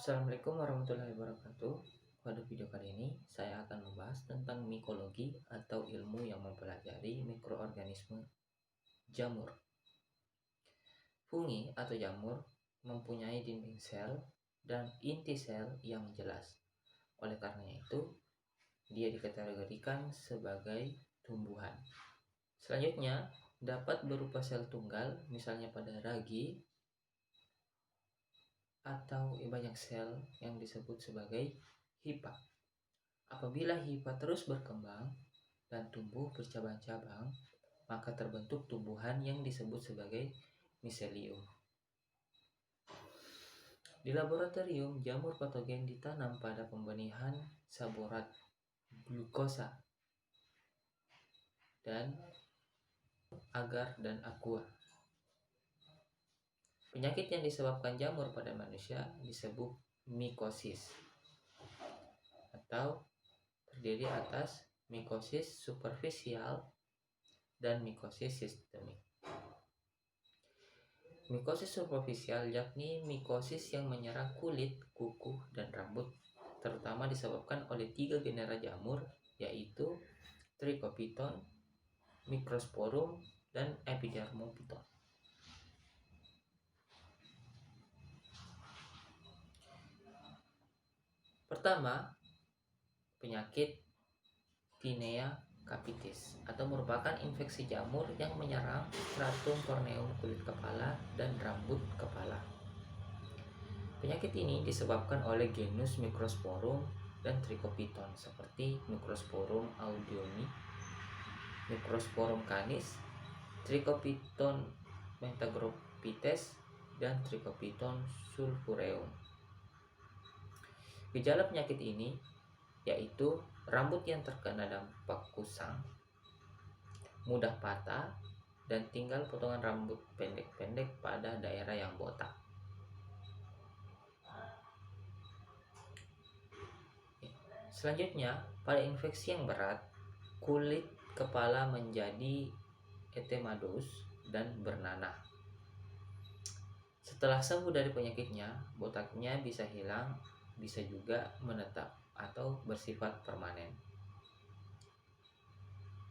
Assalamualaikum warahmatullahi wabarakatuh. Pada video kali ini, saya akan membahas tentang mikologi atau ilmu yang mempelajari mikroorganisme jamur. Fungi atau jamur mempunyai dinding sel dan inti sel yang jelas. Oleh karena itu, dia dikategorikan sebagai tumbuhan. Selanjutnya, dapat berupa sel tunggal, misalnya pada ragi, atau banyak sel yang disebut sebagai hifa. Apabila hifa terus berkembang dan tumbuh bercabang-cabang, maka terbentuk tumbuhan yang disebut sebagai miselium. Di laboratorium, jamur patogen ditanam pada pembenihan saborat glukosa dan agar dan aqua. Penyakit yang disebabkan jamur pada manusia disebut mikosis atau terdiri atas mikosis superficial dan mikosis sistemik. Mikosis superficial yakni mikosis yang menyerang kulit, kuku, dan rambut, terutama disebabkan oleh 3 genera jamur, yaitu Trichopiton, Microsporum, dan Epidermophyton. Pertama, penyakit Tinea capitis atau merupakan infeksi jamur yang menyerang stratum corneum kulit kepala dan rambut kepala. Penyakit ini disebabkan oleh genus Microsporum dan Trichopiton seperti Microsporum audioni, Microsporum canis, Trichopiton metagrophytes, dan Trichopiton sulphureum. Gejala penyakit ini yaitu rambut yang terkena dampak kusam, mudah patah, dan tinggal potongan rambut pendek-pendek pada daerah yang botak. Selanjutnya, pada infeksi yang berat, kulit kepala menjadi etemadus dan bernanah. Setelah sembuh dari penyakitnya, botaknya bisa hilang, bisa juga menetap atau bersifat permanen.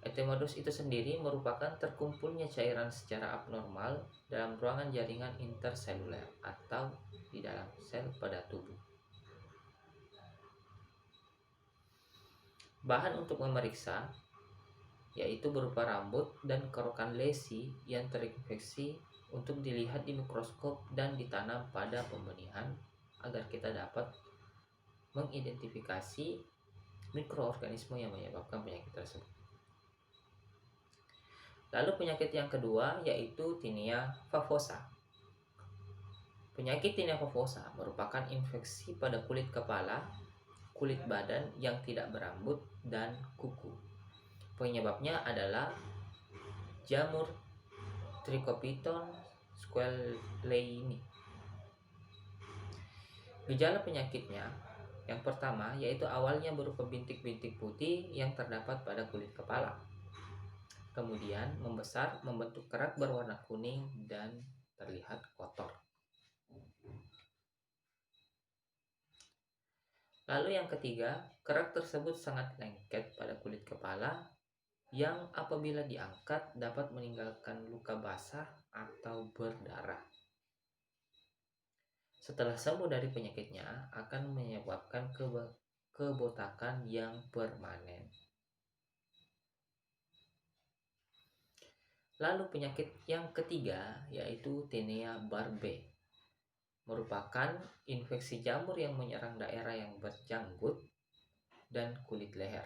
Etemadus itu sendiri merupakan terkumpulnya cairan secara abnormal dalam ruangan jaringan interseluler atau di dalam sel pada tubuh. Bahan untuk memeriksa yaitu berupa rambut dan kerokan lesi yang terinfeksi untuk dilihat di mikroskop dan ditanam pada pembenihan agar kita dapat mengidentifikasi mikroorganisme yang menyebabkan penyakit tersebut. Lalu penyakit yang kedua yaitu Tinea favosa. Penyakit Tinea favosa merupakan infeksi pada kulit kepala, kulit badan yang tidak berambut, dan kuku. Penyebabnya adalah jamur Trichopiton squalene. Gejala penyakitnya yang pertama yaitu awalnya berupa bintik-bintik putih yang terdapat pada kulit kepala. Kemudian membesar, membentuk kerak berwarna kuning dan terlihat kotor. Lalu yang ketiga, kerak tersebut sangat lengket pada kulit kepala yang apabila diangkat dapat meninggalkan luka basah atau berdarah. Setelah sembuh dari penyakitnya akan menyebabkan kebotakan yang permanen. Lalu penyakit yang ketiga yaitu Tinea barbae, merupakan infeksi jamur yang menyerang daerah yang berjanggut dan kulit leher,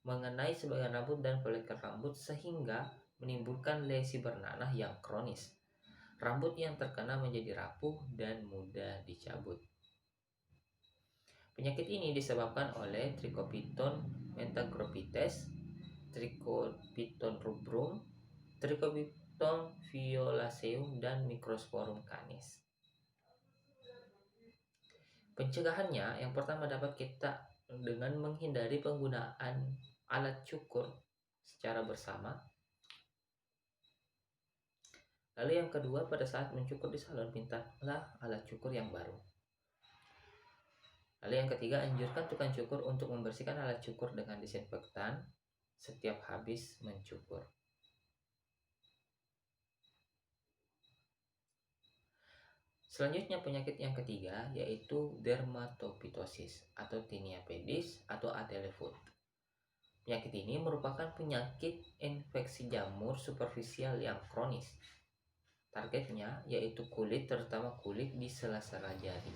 mengenai sebagian rambut dan follikel rambut sehingga menimbulkan lesi bernanah yang kronis. Rambut yang terkena menjadi rapuh dan mudah dicabut. Penyakit ini disebabkan oleh Trichopiton metagrophytes, Trichopiton rubrum, Trichopiton violaceum, dan Microsporum canis. Pencegahannya yang pertama dapat kita dengan menghindari penggunaan alat cukur secara bersama. Lalu yang kedua, pada saat mencukur di salon, mintalah alat cukur yang baru. Lalu yang ketiga, anjurkan tukang cukur untuk membersihkan alat cukur dengan disinfektan setiap habis mencukur. Selanjutnya penyakit yang ketiga yaitu dermatopitosis atau tinea pedis atau atele foot. Penyakit ini merupakan penyakit infeksi jamur superficial yang kronis. Targetnya yaitu kulit, terutama kulit di sela-sela jari.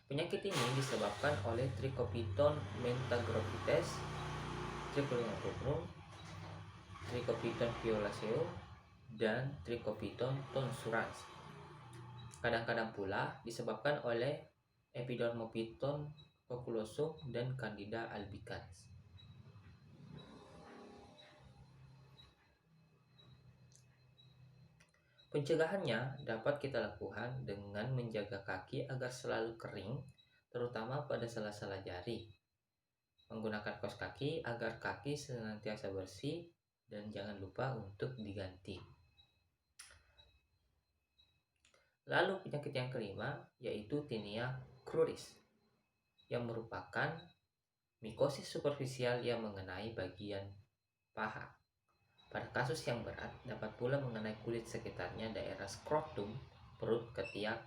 Penyakit ini disebabkan oleh Trichopiton mentagrophytes, Trichopiton purpureum, Trichopiton violaceo, dan Trichopiton tonsurans. Kadang-kadang pula disebabkan oleh Epidermophyton populosum dan Candida albicans. Pencegahannya dapat kita lakukan dengan menjaga kaki agar selalu kering, terutama pada sela-sela jari. Menggunakan kaos kaki agar kaki senantiasa bersih dan jangan lupa untuk diganti. Lalu penyakit yang kelima yaitu tinea cruris yang merupakan mikosis superficial yang mengenai bagian paha. Pada kasus yang berat dapat pula mengenai kulit sekitarnya daerah skrotum, perut, ketiak,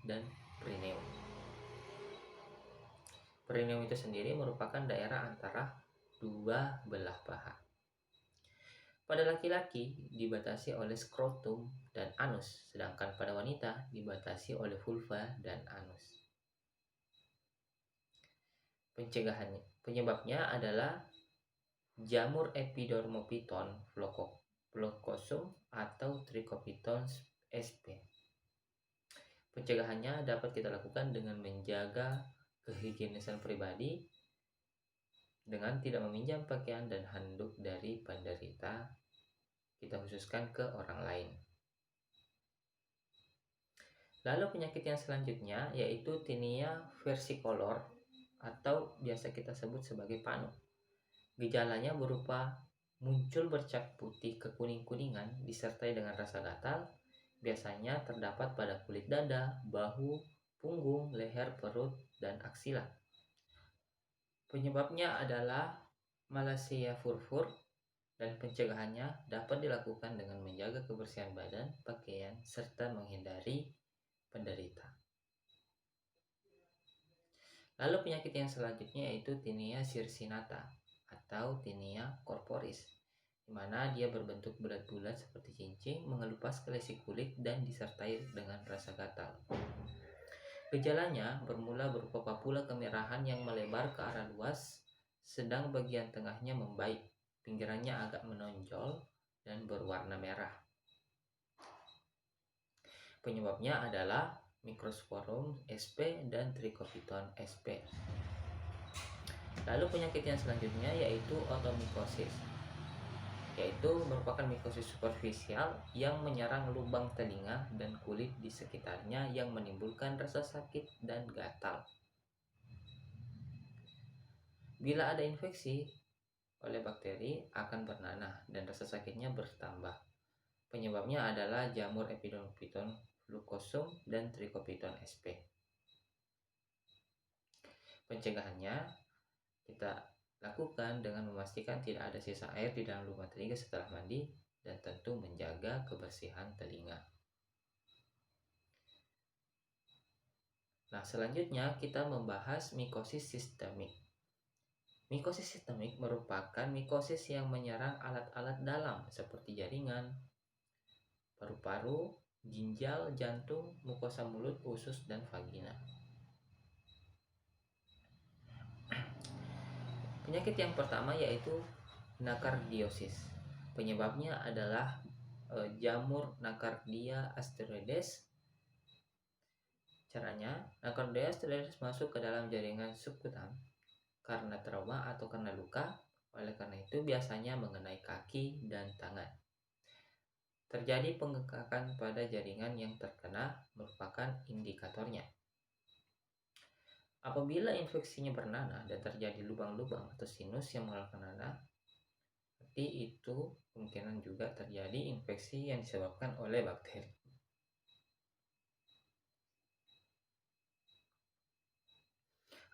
dan perineum. Perineum itu sendiri merupakan daerah antara dua belah paha. Pada laki-laki dibatasi oleh skrotum dan anus, sedangkan pada wanita dibatasi oleh vulva dan anus. Penyebabnya adalah jamur Epidermophyton floccosum atau Trichopiton sp. Pencegahannya dapat kita lakukan dengan menjaga kehigienisan pribadi dengan tidak meminjam pakaian dan handuk dari penderita, kita khususkan ke orang lain. Lalu penyakit yang selanjutnya yaitu tinea versicolor atau biasa kita sebut sebagai panu. Gejalanya berupa muncul bercak putih kekuning-kuningan disertai dengan rasa gatal, biasanya terdapat pada kulit dada, bahu, punggung, leher, perut, dan aksila. Penyebabnya adalah Malassezia furfur dan pencegahannya dapat dilakukan dengan menjaga kebersihan badan, pakaian, serta menghindari penderita. Lalu penyakit yang selanjutnya yaitu tinea circinata atau tinea corporis, di mana dia berbentuk bulat-bulat seperti cincin, mengelupas ke lesi kulit dan disertai dengan rasa gatal. Gejalanya bermula berupa papula kemerahan yang melebar ke arah luas, sedang bagian tengahnya membaik, pinggirannya agak menonjol dan berwarna merah. Penyebabnya adalah Microsporum sp dan Trichopiton sp. Lalu penyakit yang selanjutnya yaitu otomikosis, yaitu merupakan mikosis superficial yang menyerang lubang telinga dan kulit di sekitarnya yang menimbulkan rasa sakit dan gatal. Bila ada infeksi oleh bakteri akan bernanah dan rasa sakitnya bertambah. Penyebabnya adalah jamur Epidermophyton floccosum dan Trichopiton sp. Pencegahannya kita lakukan dengan memastikan tidak ada sisa air di dalam lubang telinga setelah mandi dan tentu menjaga kebersihan telinga. Nah, selanjutnya kita membahas mikosis sistemik. Mikosis sistemik merupakan mikosis yang menyerang alat-alat dalam seperti jaringan, paru-paru, ginjal, jantung, mukosa mulut, usus, dan vagina. Penyakit yang pertama yaitu nakardiosis. Penyebabnya adalah jamur Nacardia asteroides. Caranya, Nacardia asteroides masuk ke dalam jaringan subkutan karena trauma atau karena luka. Oleh karena itu biasanya mengenai kaki dan tangan. Terjadi penggekakan pada jaringan yang terkena merupakan indikatornya. Apabila infeksinya bernanah dan terjadi lubang-lubang atau sinus yang mengeluarkan nanah, berarti itu kemungkinan juga terjadi infeksi yang disebabkan oleh bakteri.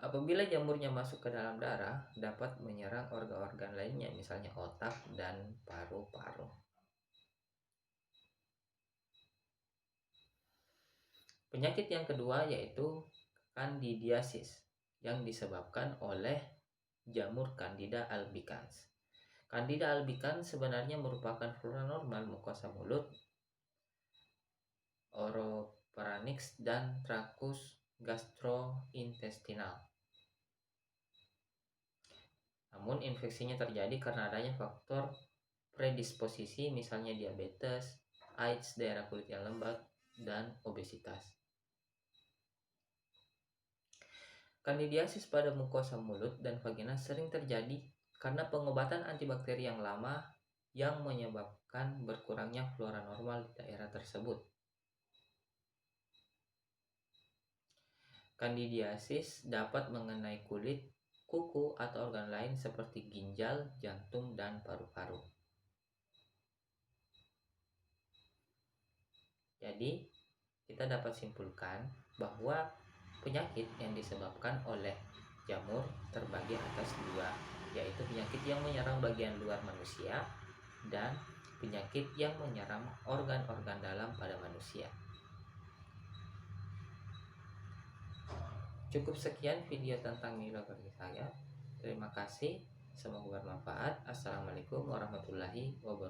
Apabila jamurnya masuk ke dalam darah, dapat menyerang organ-organ lainnya, misalnya otak dan paru-paru. Penyakit yang kedua yaitu kandidiasis yang disebabkan oleh jamur Candida albicans. Candida albicans sebenarnya merupakan flora normal mukosa mulut, oropharynx, dan trakus gastrointestinal. Namun infeksinya terjadi karena adanya faktor predisposisi, misalnya diabetes, AIDS, daerah kulit yang lembab, dan obesitas. Kandidiasis pada mukosa mulut dan vagina sering terjadi karena pengobatan antibakteri yang lama yang menyebabkan berkurangnya flora normal di daerah tersebut. Kandidiasis dapat mengenai kulit, kuku, atau organ lain seperti ginjal, jantung, dan paru-paru. Jadi, kita dapat simpulkan bahwa penyakit yang disebabkan oleh jamur terbagi atas dua, yaitu penyakit yang menyerang bagian luar manusia dan penyakit yang menyerang organ-organ dalam pada manusia. Cukup sekian video tentang mikrobiologi saya. Terima kasih, semoga bermanfaat. Assalamualaikum warahmatullahi wabarakatuh.